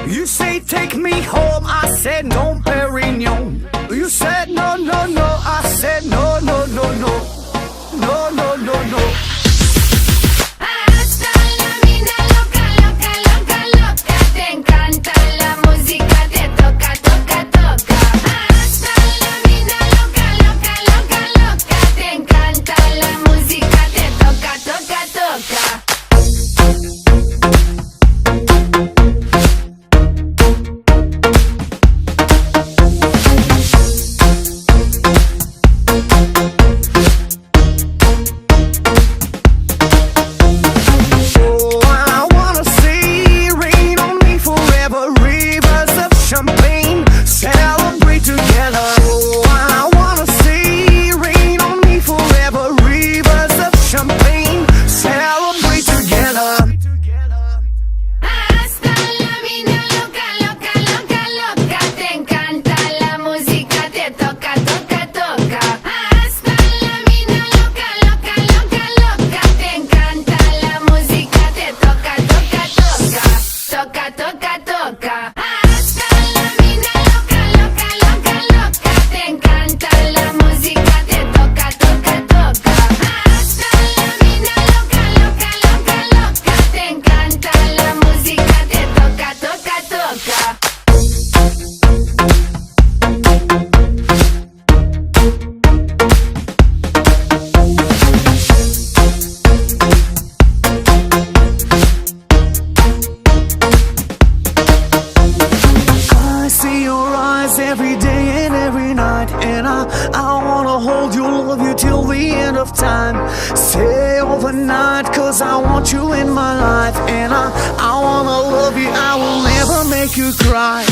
You say take me home, I said no, Perignon. You said no, no, no, I said no, no, no, no. No, no, no, no. Hasta la vida loca, loca, loca, loca. Te encanta la música, te toca, toca, toca. Hasta la vida loca, loca, loca, loca. Te encanta la música, te toca, toca, toca. Celebrate together. Oh, I wanna see rain on me forever. Rivers of champagne. Celebrate together. Hasta la vida loca, loca, loca, loca. Te encanta la música, te toca, toca, toca. Hasta la vida loca, loca, loca, loca. Te encanta la música, te toca, toca, toca. Toca, toca, toca. Hasta la vida loca, loca, loca, loca. Te encanta la música, te toca, toca, toca. Hasta la vida loca, loca, loca, loca. Te encanta la música, te toca, toca, toca. I see your eyes every day and every night, and I wanna hold you, love you till the end of time. Stay overnight, cause I want you in my life, and I wanna love you, I will never make you cry.